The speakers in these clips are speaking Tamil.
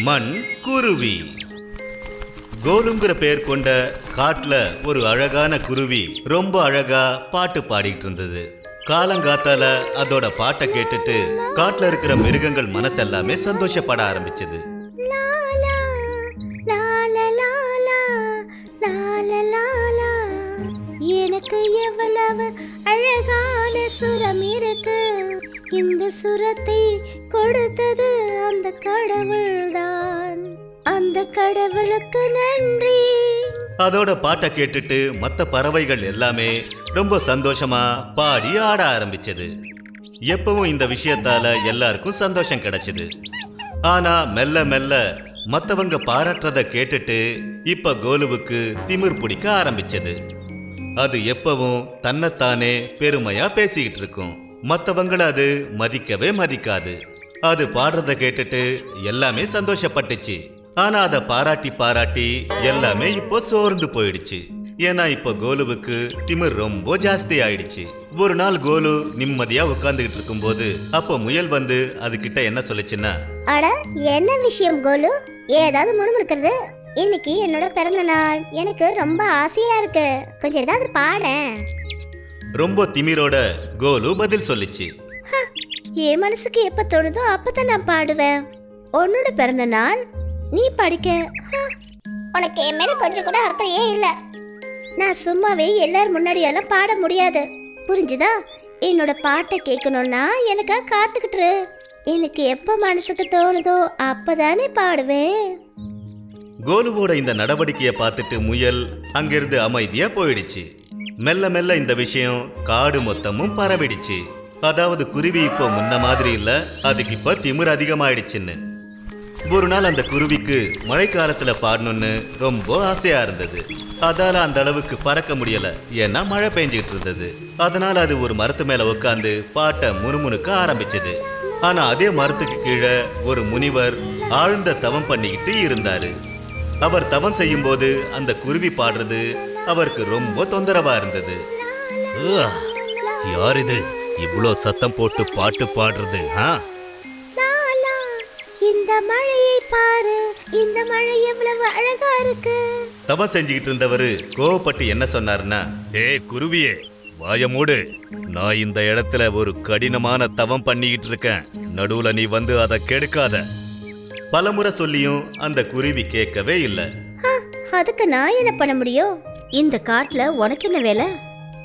மண் குருவி. கோலுங்கிற பேர் கொண்ட காட்டுல ஒரு அழகான குருவி ரொம்ப அழகா பாட்டு பாடிட்டு இருந்தது. காலங்காத்தால அதோட பாட்டை கேட்டுட்டு காட்டுல இருக்கிற மிருகங்கள் மனசெல்லாமே சந்தோஷப்பட ஆரம்பிச்சது. எனக்கு எவ்வளவு அழகான சுரம் இருக்கு, இந்த சுரத்தை கொடுத்தது அந்த கடவுள்தான், அந்த கடவுளுக்கு நன்றி. அதோட பாட்டை கேட்டுட்டு மற்ற பறவைகள் எல்லாமே ரொம்ப சந்தோஷமா பாடி ஆட ஆரம்பிச்சது. எப்பவும் இந்த விஷயத்தால எல்லாருக்கும் சந்தோஷம் கிடைச்சது. ஆனா மெல்ல மெல்ல மத்தவங்க பாராட்டுறத கேட்டுட்டு இப்ப கோலுவுக்கு திமிர் பிடிக்க ஆரம்பிச்சது. அது எப்பவும் தன்னைத்தானே பெருமையா பேசிக்கிட்டு இருக்கும். மத்தவங்களை அது மதிக்கவே மதிக்காது. அது பாடுறத கேட்டுட்டு எல்லாமே சந்தோஷப்பட்டுச்சு. ஆனா அதை பாராட்டி பாராட்டி எல்லாமே இப்போ சோர்ந்து போயிடுச்சு. ஏன்னா இப்ப கோலுவுக்கு திமிர் ரொம்ப ஜாஸ்தி ஆயிடுச்சு. ஒரு நாள் கோலு நிம்மதியா உட்கார்ந்துகிட்டு இருக்கும் போது அப்போ முயல் வந்து அது கிட்ட என்ன சொல்லுச்சுன்னா, அட என்ன விஷயம் கோலு, ஏதாவது முணுமுணுக்கிறது? இன்னைக்கு என்னோட பிறந்த நாள், எனக்கு ரொம்ப ஆசையா இருக்கு, கொஞ்சம் ஏதாவது பாடேன். ரொம்ப திமிரோட கோலு பதில் சொல்லிச்சு. என் மனசுக்கு எப்ப தோணுதோ அப்பதான் நான் பாடுவேன். உன்னோட பிறந்த நாள், நீ படிக்க, உனக்கு என் மேல கொஞ்சம் கூட அர்த்தம் ஏன் இல்ல. நான் சும்மாவே எல்லாரும் முன்னாடி எல்லாம் பாட முடியாது, புரிஞ்சுதா? என்னோட பாட்டை கேட்கணும்னா எனக்கா காத்துக்கிட்டு, எனக்கு எப்ப மனசுக்கு தோணுதோ அப்பதானே பாடுவேன். கோலுவோட இந்த நடவடிக்கையை பார்த்துட்டு முயல் அங்கிருந்து அமைதியா போயிடுச்சு. மெல்ல மெல்ல இந்த விஷயம் காடு மொத்தமும் பரவிடுச்சு. அதாவது குருவி இப்போ முன்ன மாதிரி இல்ல, அதுக்கு இப்ப திமிர் அதிகமாயிடுச்சுன்னு. ஒரு நாள் அந்த குருவிக்கு மழைக்காலத்துல பாடணும்னு ரொம்ப ஆசையா இருந்தது. அதால அந்த அளவுக்கு பறக்க முடியல, ஏன்னா மழை பெஞ்சுக்கிட்டு இருந்தது. அதனால அது ஒரு மரத்து மேல உட்காந்து பாட்டை முணுமுணுக்க ஆரம்பிச்சது. ஆனா அதே மரத்துக்கு கீழே ஒரு முனிவர் ஆழ்ந்த தவம் பண்ணிக்கிட்டு இருந்தாரு. அவர் தவம் செய்யும் போது அந்த குருவி பாடுறது அவருக்கு ரொம்ப தொந்தரவா இருந்தது. யார் இது இவ்வளோ சத்தம் போட்டு பாட்டு பாடுறது? இந்த மழையை பாரு, இந்த மழை எவ்வளவு அழகா இருக்கு. தவம் செஞ்சுக்கிட்டு இருந்தவரு கோவப்பட்டு என்ன சொன்னாருன்னா, குருவியே வாய மூடு, நான் இந்த இடத்துல ஒரு கடினமான தவம் பண்ணிக்கிட்டு இருக்கேன், நடுவுல நீ வந்து அதை கெடுக்காத. பலமுறை சொல்லியும் அந்த குருவி கேட்கவே இல்லை. அதுக்கு நான் என்ன பண்ண முடியும்? இந்த காட்டுல உனக்கு என்ன வேலை?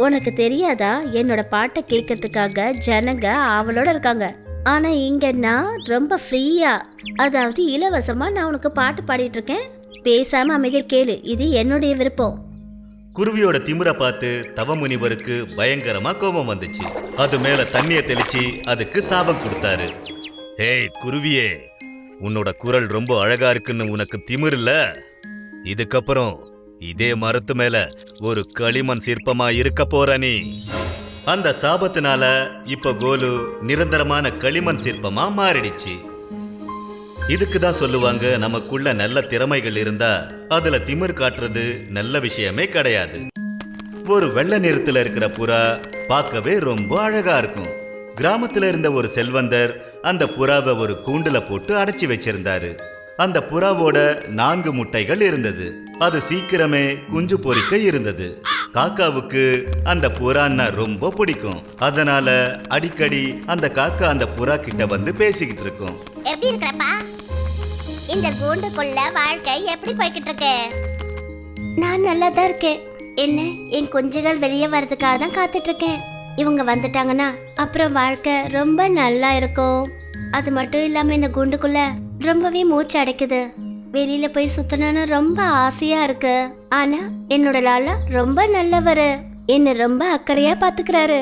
உனக்கு தெரியாதா, என்னோட பாட்டை கேட்கறதுக்காக ஜனங்க அவளோட இருக்காங்க. ஆனா இங்க நான் ரொம்ப ஃப்ரீயா, அதாவது இலவசமா நான் உனக்கு பாட்டு பாடிட்டு இருக்கேன். பேசாம அமைதியா கேளு, இது என்னுடைய விருப்பம். குருவியோட திமிரை பார்த்து தவ முனிவருக்கு பயங்கரமா கோபம் வந்துச்சு. அது மேல தண்ணிய தெளிச்சு அதுக்கு சாபம் கொடுத்தாரு. குருவியே, உன்னோட குரல் ரொம்ப அழகா இருக்குன்னு உனக்கு திமிர் இல்ல? இதுக்கப்புறம் இதே மரத்து மேல ஒரு களிமண் சிற்பமா இருக்க போற நீ. அந்த சாபத்தினால இப்ப கோலு நிரந்தரமான களிமண் சிற்பமா மாறிடுச்சு. இதுக்குதான் சொல்லுவாங்க, நமக்குள்ள நல்ல திறமைகள் இருந்தா அதுல திமிர் காட்டுறது நல்ல விஷயமே கிடையாது. ஒரு வெள்ளை நிறத்துல இருக்கிற புறா பார்க்கவே ரொம்ப அழகா இருக்கும். கிராமத்துல இருந்த ஒரு செல்வந்தர் அந்த புறாவை ஒரு கூண்டுல போட்டு அடைச்சி வச்சிருந்தாரு. அந்த புறாவோட 4 முட்டைகள் இருந்தது. அது சீக்கிரமே குஞ்சு பொரிக்க இருந்தது. காக்காவுக்கு அந்த புறான்னா ரொம்ப பிடிக்கும். அதனால அடிக்கடி அந்த காக்கா அந்த புறா கிட்ட வந்து பேசிக்கிட்டு இருக்கும். எப்படி இருக்கறப்பா? இந்த கூண்டுக்குள்ள வாழ்க்கை எப்படி போய்கிட்டு இருக்கு? நான் நல்லா தான் இருக்கேன். என்ன, என் குஞ்சுகள் வெளியே வர்றதுக்காக தான் காத்துட்டு இருக்கேன். இவங்க வந்துட்டாங்கன்னா அப்புறம் வாழ்க்கை ரொம்ப நல்லா இருக்கும். அது மட்டும் இல்லாம இந்த கூண்டுக்குள்ள ரொம்பவே மூச்சு அடைக்குது. வெளியில போய் சுத்தணும்னு ரொம்ப ஆசையா இருக்கு. ஆனா என்னோட லாலா ரொம்ப நல்லவரு, என்ன ரொம்ப அக்கறையா பாத்துக்கிறாரு.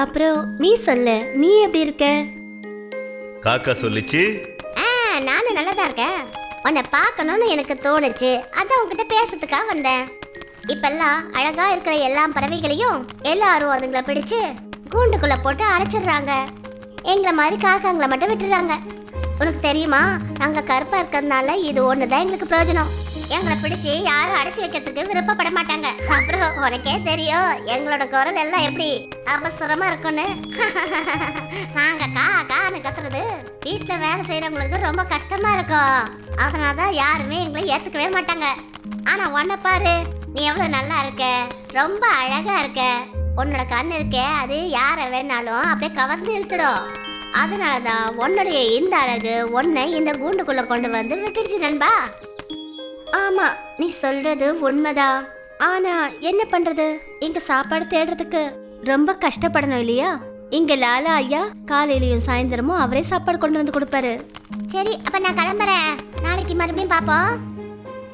அப்புறம் நீ சொல்லு, நீ எப்படி இருக்க? காக்கா சொல்லிச்சு, நானும் நல்லதா இருக்கேன். உன்னை பார்க்கணும்னு எனக்கு தோணுச்சு, அதான் உங்ககிட்ட பேசுறதுக்காக வந்தேன். இப்பெல்லாம் அழகா இருக்கிற எல்லா பறவைகளையும் எல்லாரும் அதுங்களை பிடிச்சு கூண்டுக்குள்ள போட்டு அடைச்சிடுறாங்க. எங்களை மாதிரி காக்காங்களை மட்டும் விட்டுறாங்க. உனக்கு தெரியுமா, நாங்க கருப்பா இருக்கிறதுனால இது ஒண்ணுதான் எங்களுக்கு பிரயோஜனம். எங்களை பிடிச்சு யாரும் அடைச்சு வைக்கிறதுக்கு விருப்பப்பட மாட்டாங்க. அப்புறம் உனக்கே தெரியும் எங்களோட குரல் எல்லாம் எப்படி அவசரமா இருக்கும்னு. நாங்க கா கான்னு கத்துறது வீட்டுல வேலை செய்யறவங்களுக்கு ரொம்ப கஷ்டமா இருக்கும். அதனாலதான் யாருமே எங்களை ஏத்துக்கவே மாட்டாங்க. ஆனா உன்னை பாரு, நீ எவ்வளவு நல்லா இருக்க, ரொம்ப அழகா இருக்க. உன்னோட கண் இருக்கே, அது யாரை வேணாலும் அப்படியே கவர்ந்து இழுத்துடும். அதனாலதான் உன்னுடைய இந்த அழகு உன்னை இந்த கூண்டுக்குள்ள கொண்டு வந்து விட்டுடுச்சு நண்பா. ஆமா, நீ சொல்றது உண்மைதான். ஆனா என்ன பண்றது, இங்க சாப்பாடு தேடுறதுக்கு ரொம்ப கஷ்டப்படணும் இல்லையா? இங்க லாலா ஐயா காலையிலயும் சாயந்தரமும் அவரே சாப்பாடு கொண்டு வந்து கொடுப்பாரு. சரி, அப்ப நான் கிளம்புறேன். நாளைக்கு மறுபடியும் பாப்போம்.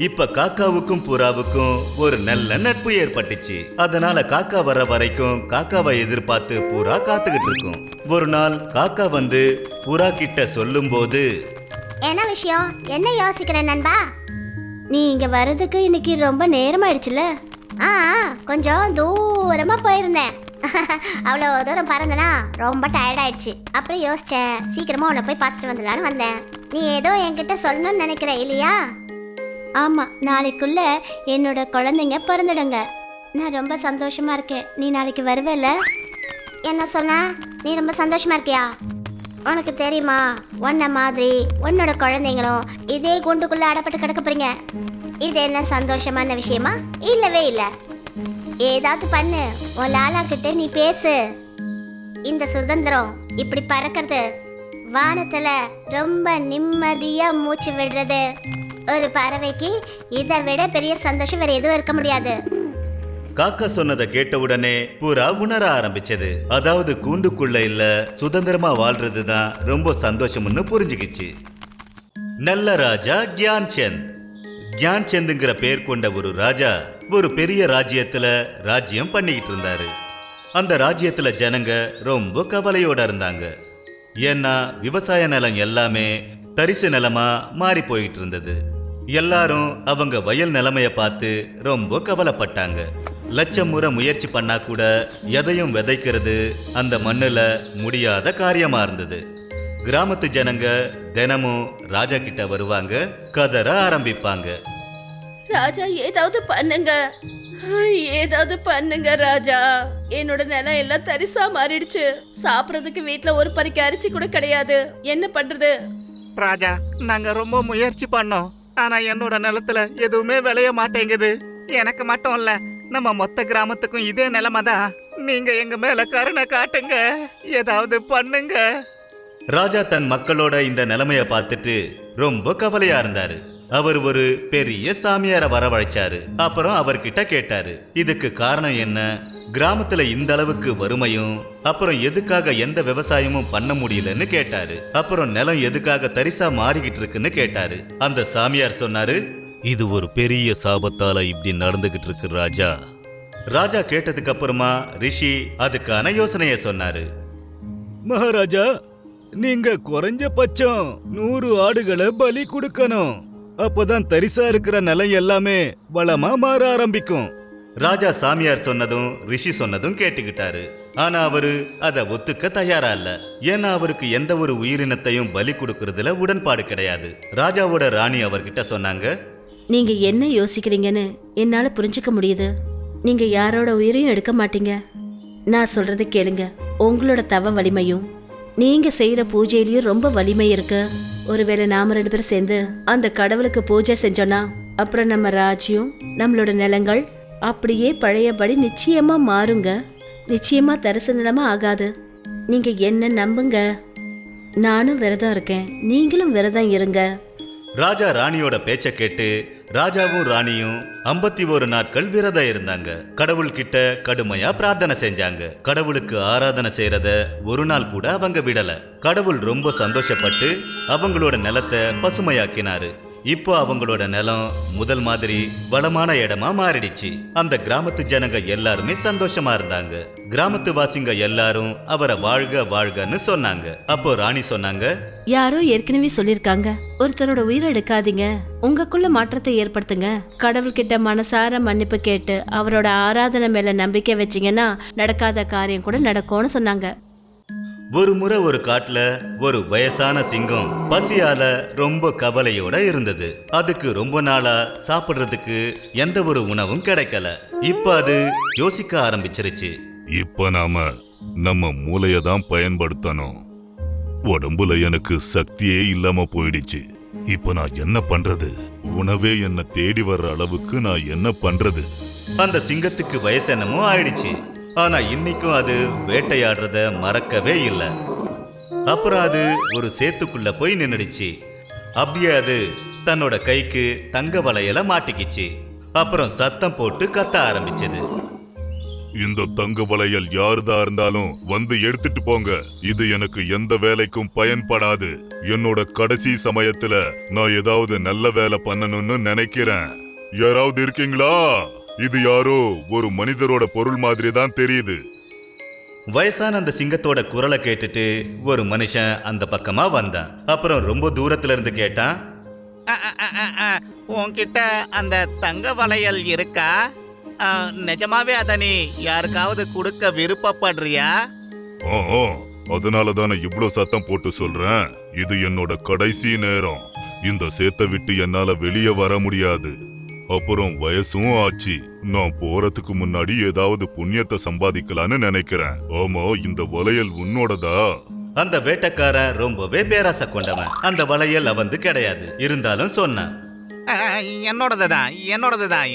இப்ப காக்காவுக்கும் புறாவுக்கும் ஒரு நல்ல நட்பு ஏற்பட்டுச்சு. அதனால காக்கா வர வரைக்கும் காக்காவை எதிர்பார்த்து புறா காத்துக்கிட்டு இருக்கும். ஒரு நாள் காக்கா வந்து புறா கிட்ட சொல்லும் போது, என்ன விஷயம், என்ன யோசிக்கிற நண்பா? நீ இங்க வர்றதுக்கு இன்னைக்கு ரொம்ப நேரம் ஆயிடுச்சுல? கொஞ்சம் தூரமா போயிருந்தேன். அவ்வளோ தூரம் பறந்தனா ரொம்ப டயர்ட் ஆயிடுச்சு. அப்புறம் யோசிச்சேன், சீக்கிரமா உன்னை போய் பார்த்துட்டு வந்துடலான்னு வந்தேன். நீ ஏதோ என்கிட்ட சொல்லணும்னு நினைக்கிற இல்லையா? ஆமா, நாளைக்குள்ள என்னோட குழந்தைங்க பிறந்துடுங்க. நான் ரொம்ப சந்தோஷமா இருக்கேன். நீ நாளைக்கு வருவேல? என்ன சொன்ன? நீ ரொம்ப சந்தோஷமா இருக்கியா? உனக்கு தெரியுமா, உன்ன மாதிரி உன்னோட குழந்தைங்களும் இதே கூண்டுக்குள்ள அடப்பட்டு கிடக்க போறீங்க. இது என்ன சந்தோஷமான விஷயமா? இல்லவே இல்லை. ஏதாவது பண்ணு, உன் லாலா கிட்ட நீ பேசு. இந்த சுதந்திரம், இப்படி பறக்கிறது, வானத்துல ரொம்ப நிம்மதியா மூச்சு விடுறது, ஒரு பறவைக்கு இதை விட பெரிய சந்தோஷம் வேற எதுவும் இருக்க முடியாது. காக்கா சொன்னதை கேட்டவுடனே புறா உணர ஆரம்பிச்சது. அதாவது கூண்டுக்குள்ள இல்ல, சுதந்திரமா வாழ்றதுதான் ரொம்ப சந்தோஷம்னு புரிஞ்சுக்கிச்சு. நல்ல ராஜா கியான்சந்த். கியான்சந்துங்கிற பேர் கொண்ட ஒரு ராஜா ஒரு பெரிய ராஜ்யத்துல ராஜ்யம் பண்ணிக்கிட்டு இருந்தாரு. அந்த ராஜ்யத்துல ஜனங்க ரொம்ப கவலையோட இருந்தாங்க. ஏன்னா விவசாய நிலம் எல்லாமே தரிசு நிலமா மாறி போயிட்டு இருந்தது. எல்லாரும் அவங்க வயல் நிலைமைய பார்த்து ரொம்ப கவலைப்பட்டாங்க. லட்சம் முறை முயற்சி பண்ணா கூட எதையும் விதைக்கிறது அந்த மண்ணுல முடியாத காரியமா இருந்தது. கிராமத்து ஜனங்க தினமும் ராஜா கிட்ட வருவாங்க, கதற ஆரம்பிப்பாங்க. ராஜா, ஏதாவது பண்ணுங்க, ஏதாவது பண்ணுங்க ராஜா. என்னோட நிலம் எல்லாம் தரிசா மாறிடுச்சு. சாப்பிடறதுக்கு வீட்டுல ஒரு பறிக்க அரிசி கூட கிடையாது. என்ன பண்றது? ராஜா, நாங்க ரொம்ப முயற்சி பண்ணோம். ஆனா என்னோட நிலத்துல எதுவுமே விளைய மாட்டேங்குது. எனக்கு மட்டும் இல்ல, நம்ம மொத்த கிராமத்துக்கும் இதே நிலைமை தான். நீங்க எங்க மேல கருணை காட்டுங்க, ஏதாவது பண்ணுங்க. ராஜா தன் மக்களோட இந்த நிலைமைய பார்த்துட்டு ரொம்ப கவலையா இருந்தாரு. அவர் ஒரு பெரிய சாமியார வரவழைச்சாரு. அப்புறம் அவர்கிட்ட கேட்டாரு, இதுக்கு காரணம் என்ன? கிராமத்துல இந்த அளவுக்கு வறுமையும், அப்புறம் எதுக்காக எந்த விவசாயமும் பண்ண முடியலன்னு கேட்டாரு. அப்புறம் நிலம் எதுக்காக தரிசா மாறிக்கிட்டு இருக்குன்னு கேட்டாரு. அந்த சாமியார் சொன்னாரு, இது ஒரு பெரிய சாபத்தால இப்படி நடந்துகிட்டு இருக்கு ராஜா. ராஜா கேட்டதுக்கு அப்புறமா ரிஷி அதுக்கான யோசனைய சொன்னாரு. மகாராஜா, நீங்க குறைஞ்சபட்சம் 100 ஆடுகளை பலி கொடுக்கணும். அப்பதான் தரிசா இருக்கிற நிலம் எல்லாமே வளமா மாற ஆரம்பிக்கும். ராஜா சாமியார் சொன்னதும் ரிஷி சொன்னதும் கேட்டுக்கிட்டாரு. ஆனா அவரு அதை ஒத்துக்க தயாரா இல்ல. ஏன்னா அவருக்கு எந்த ஒரு உயிரினத்தையும் பலி கொடுக்கறதுல உடன்பாடு கிடையாது. ராஜாவோட ராணி அவர்கிட்ட சொன்னாங்க, நீங்க என்ன யோசிக்கிறீங்கன்னு என்னால புரிஞ்சுக்க முடியுது. நீங்க யாரோட உயிரையும் எடுக்க மாட்டீங்க. நான் சொல்றதை கேளுங்க. உங்களோட தவ வலிமையும் நீங்க செய்யற பூஜையிலயும் ரொம்ப வலிமை இருக்கு. ஒருவேளை நாம 2 பேரும் சேர்ந்து அந்த கடவுளுக்கு பூஜை செஞ்சோம்னா அப்புறம் நம்ம ராஜ்யம், நம்மளோட நிலங்கள் அப்படியே பழையபடி நிச்சயமா மாறுங்க. நிச்சயமா தரிசு நிலமா ஆகாது. நீங்க என்ன நம்புங்க. நானும் விரதம் இருக்கேன், நீங்களும் விரதம் இருங்க. ராஜா ராணியோட பேச்ச கேட்டு ராஜாவும் ராணியும் 51 நாட்கள் விரதம் இருந்தாங்க. கடவுள் கிட்ட கடுமையா பிரார்த்தனை செஞ்சாங்க. கடவுளுக்கு ஆராதனை செய்யறத ஒரு நாள் கூட அவங்க விடல. கடவுள் ரொம்ப சந்தோஷப்பட்டு அவங்களோட நிலத்தை பசுமையாக்கினாரு. இப்போ அவங்களோட நிலம் முதல் மாதிரி வளமான இடமா மாறிடுச்சு. அந்த கிராமத்து ஜனங்க எல்லாருமே சந்தோஷமா இருந்தாங்க. கிராமத்து வாசிங்க எல்லாரும் அவரை வாழ்க வாழ்கன்னு சொன்னாங்க. அப்போ ராணி சொன்னாங்க, யாரோ ஏற்கனவே சொல்லிருக்காங்க, ஒருத்தரோட உயிரை எடுக்காதீங்க, உங்களுக்குள்ள மாற்றத்தை ஏற்படுத்துங்க. கடவுள்கிட்ட மனசார மன்னிப்பு கேட்டு அவரோட ஆராதனை மேல நம்பிக்கை வச்சீங்கன்னா நடக்காத காரியம் கூட நடக்கும்னு சொன்னாங்க. ஒரு முறை ஒரு காட்டுல ஒரு வயசான சிங்கம் பசியால ரொம்ப கவலையோட இருந்தது. அதுக்கு ரொம்ப நாளா சாப்பிடுறதுக்கு எந்த ஒரு உணவும் கிடைக்கல. இப்ப அது யோசிக்க ஆரம்பிச்சிருச்சு. இப்ப நாம நம்ம மூளைய தான் பயன்படுத்தணும். உடம்புல எனக்கு சக்தியே இல்லாம போயிடுச்சு. இப்ப நான் என்ன பண்றது? உணவே என்ன தேடி வர்ற அளவுக்கு நான் என்ன பண்றது? அந்த சிங்கத்துக்கு வயசு என்னமோ ஆயிடுச்சு. ஆனா இன்னைக்கும் அது வேட்டையாடுறத மறக்கவே இல்லை. அப்புறம் அது ஒரு சேத்துக்குள்ள போய் நின்னுடுச்சு. அப்படியே அது தன்னோட கைக்கு தங்க வளையல மாட்டிக்கிச்சு. அப்புறம் சத்தம் போட்டு கத்த ஆரம்பிச்சது. இந்த தங்க வளையல் யாருதா இருந்தாலும் வந்து எடுத்துட்டு போங்க. இது எனக்கு எந்த வேலைக்கும் பயன்படாது. என்னோட கடைசி சமயத்துல நான் ஏதாவது நல்ல வேலை பண்ணணும்னு நினைக்கிறேன். யாராவது இருக்கீங்களா? இது யாரோ ஒரு மனிதரோட பொருள் மாதிரி தான் தெரியுது. வயசான அந்த சிங்கத்தோட குரலை கேட்டுட்டு ஒரு மனுஷன் அந்த பக்கமா வந்தான். அப்புறம் ரொம்ப தூரத்துல இருந்து கேட்டான், உன்கிட்ட அந்த தங்க வளையல் இருக்கா? நிஜமாவே அத நீ யாருக்காவது கொடுக்க விருப்பப்படுறியா? அதனால தானே இவ்ளோ சத்தம் போட்டு சொல்றேன். இது என்னோட கடைசி நேரம். இந்த சேத்தை விட்டு என்னால வெளியே வர முடியாது. அப்புறம் வயசும் ஆச்சு. நான் போறதுக்கு முன்னாடி ஏதாவது புண்ணியத்தை சம்பாதிக்கலான்னு நினைக்கிறேன். ஆமா, இந்த வளையல் உன்னோடதா? அந்த வேட்டைக்காரன் ரொம்பவே பேராசை கொண்டவன். அந்த வளையல் அவந்து கிடையாது. இருந்தாலும் சொன்னான், என்னோடதுதான்.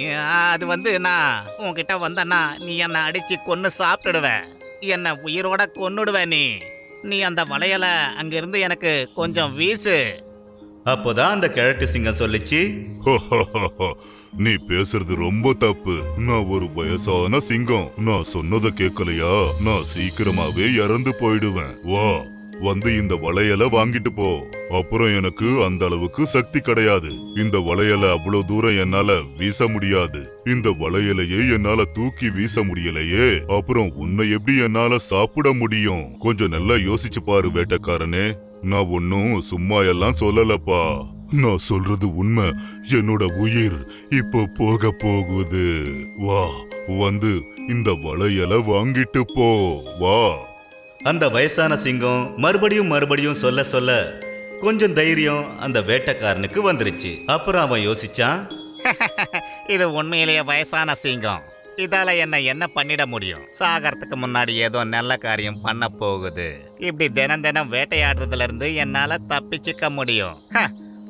அது வந்து நான் உன்கிட்ட வந்தனா நீ என்ன அடிச்சு கொன்னு சாப்பிட்டுடுவ. என்ன உயிரோட கொன்னுடுவ. நீ அந்த வளையலை அங்கிருந்து எனக்கு கொஞ்சம் வீசு. அப்போதான் அந்த கிழட்டு சிங்கம் சொல்லிச்சு, நீ பேசுறது ரொம்ப தப்பு. நான் ஒரு வயசான சிங்கம். நான் சொன்னதை கேட்கலையா? நான் சீக்கிரமாவே இறந்து போயிடுவேன். வா, வந்து இந்த வளையல வாங்கிட்டு போ. அப்புறம் எனக்கு அந்த அளவுக்கு சக்தி கிடையாது. இந்த வளையல அவ்வளவு தூரம் என்னால வீச முடியாது. இந்த வளையலையே என்னால தூக்கி வீச முடியலையே. அப்புறம் உன்னை எப்படி என்னால சாப்பிட முடியும்? கொஞ்சம் நல்லா யோசிச்சு பாரு வேட்டைக்காரனே. நான் ஒன்னும் சும்மா எல்லாம் சொல்லலப்பா. நான் சொல்றது உண்மை. என்னோட உயிர் இப்போ போக போகுது. வா, வந்து இந்த வளையல வாங்கிட்டு போ. வா. அந்த வயசான சிங்கம் மறுபடியும் சொல்ல சொல்ல கொஞ்சம் தைரியம் அந்த வேட்டைக்காரனுக்கு வந்துருச்சு. அப்புறம் அவன் யோசிச்சான், இது உண்மையிலேயே வயசான சிங்கம். இதால என்ன பண்ணிட முடியும்? சாகறதுக்கு முன்னாடி ஏதோ நல்ல காரியம் பண்ண போகுது. இப்படி தினம் வேட்டையாடுறதுல இருந்து என்னால தப்பிச்சுக்க முடியும்.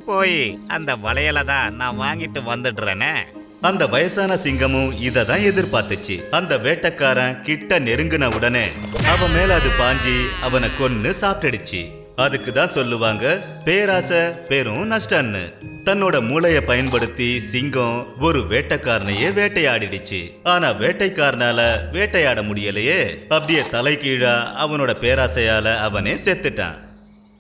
போய் அந்த வளையலை தான் நான் வாங்கிட்டு வந்துடுறேனே. அந்த வயசான சிங்கமும் இததான் எதிர்பார்த்துச்சு. அந்த வேட்டைக்காரன் கிட்ட நெருங்கின உடனே அவன் மேல அது பாஞ்சி அவனை கொன்னு சாப்பிட்டுடுச்சு. அதுக்கு தான் சொல்லுவாங்க, பேராசை பெரும் நஷ்டம்னு. தன்னோட மூளைய பயன்படுத்தி சிங்கம் ஒரு வேட்டைக்காரனையே வேட்டையாடிடுச்சு. ஆனா வேட்டைக்காரனால வேட்டையாட முடியலையே. அப்படியே தலைகீழா அவனோட பேராசையால அவனே செத்துட்டான்.